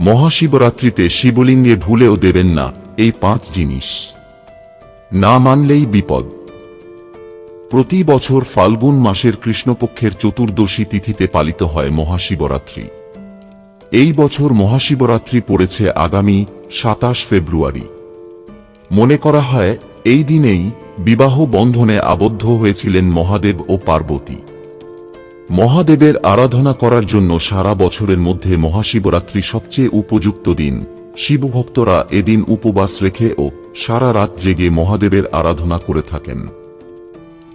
মহাশিবরাত্রিতে শিবলিঙ্গে ভুলেও দেবেন না এই 5 জিনিস। না মানলেই বিপদ। প্রতি বছর ফাল্গুন মাসের কৃষ্ণপক্ষের চতুর্দশী তিথিতে পালিত হয় মহাশিবরাত্রি। এই বছর মহাশিবরাত্রি পড়েছে আগামী 27 ফেব্রুয়ারি। মনে করা হয় এই দিনেই বিবাহ বন্ধনে আবদ্ধ হয়েছিলেন মহাদেব ও পার্বতী। মহাদেবের আরাধনা করার জন্য সারা বছরের মধ্যে মহাশিবরাত্রি সবচেয়ে উপযুক্ত দিন। শিবভক্তরা এদিন উপবাস রেখে ও সারা রাত জেগে মহাদেবের আরাধনা করে থাকেন।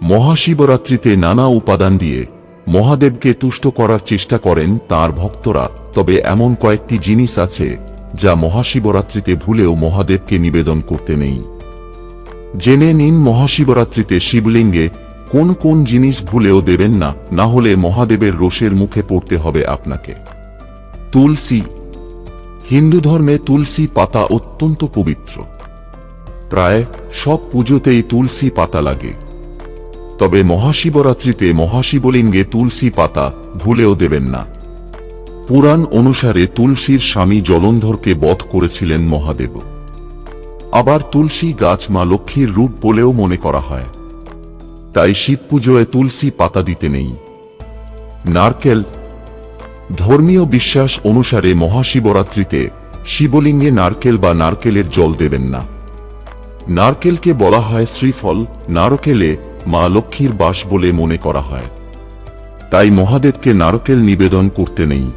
মহাশিবরাত্রিতে নানা উপাদান দিয়ে মহাদেবকে তুষ্ট করার চেষ্টা করেন তাঁর ভক্তরা। তবে এমন কয়েকটি জিনিস আছে যা মহাশিবরাত্রিতে ভুলেও মহাদেবকে নিবেদন করতে নেই। জেনে নিন মহাশিবরাত্রিতে শিবলিঙ্গে কোন কোন জিনিস ভুলেও দেবেন না, না হলে মহাদেবের রোষের মুখে পড়তে হবে আপনাকে। তুলসী। হিন্দু ধর্মে তুলসী পাতা অত্যন্ত পবিত্র। প্রায় সব পুজোতেই তুলসী পাতা লাগে। তবে মহাশিবরাত্রিতে মহাশিবলিঙ্গে তুলসী পাতা ভুলেও দেবেন না। পুরাণ অনুসারে তুলসীর স্বামী জলন্ধরকে বধ করেছিলেন মহাদেব। আবার তুলসী গাছ মা লক্ষ্মীর রূপ বলেও মনে করা হয়। তাই শিব পুজোয় তুলসী পাতা দিতে নেই। নারকেল। ধর্মীয় বিশ্বাস অনুসারে মহাশিবরাত্রিতে শিবলিঙ্গে নারকেল বা নারকেলের জল দেবেন না। নারকেলকে বলা হয় শ্রীফল। নারকেলে মা লক্ষ্মীর বাস বলে মনে করা হয়। তাই মহাদেবকে নারকেল নিবেদন করতে নেই।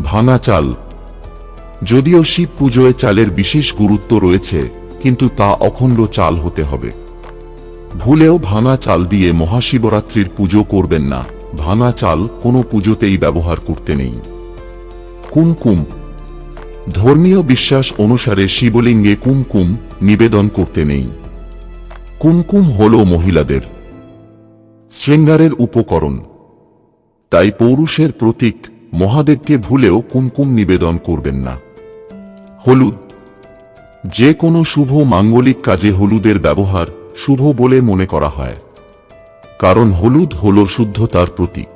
ভাঙা চাল। যদিও শিব পুজোয় চালের বিশেষ গুরুত্ব রয়েছে, কিন্তু তা অখণ্ড চাল হতে হবে। ভুলেও ভাঙা চাল দিয়ে মহাশিবরাত্রির পুজো করবেন না। ভাঙা চাল কোনো পুজোতেই ব্যবহার করতে নেই। কুমকুম। ধর্মীয় বিশ্বাস অনুসারে শিবলিঙ্গে কুমকুম নিবেদন করতে নেই। কুমকুম হল মহিলাদের শৃঙ্গারের উপকরণ। তাই পৌরুষের প্রতীক মহাদেবকে ভুলেও কুমকুম নিবেদন করবেন না। হলুদ। যে কোনো শুভ মাঙ্গলিক কাজে হলুদের ব্যবহার শুভ বলে মনে করা হয়, কারণ হলুদ হল শুদ্ধতার প্রতীক।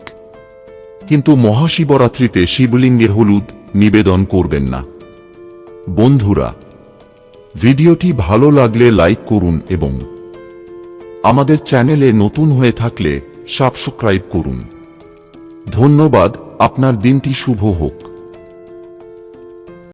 কিন্তু মহাশিবরাত্রিতে শিবলিঙ্গে হলুদ নিবেদন করবেন না। বন্ধুরা, ভিডিওটি ভালো লাগলে লাইক করুন এবং আমাদের চ্যানেলে নতুন হয়ে থাকলে সাবস্ক্রাইব করুন। ধন্যবাদ। আপনার দিনটি শুভ হোক।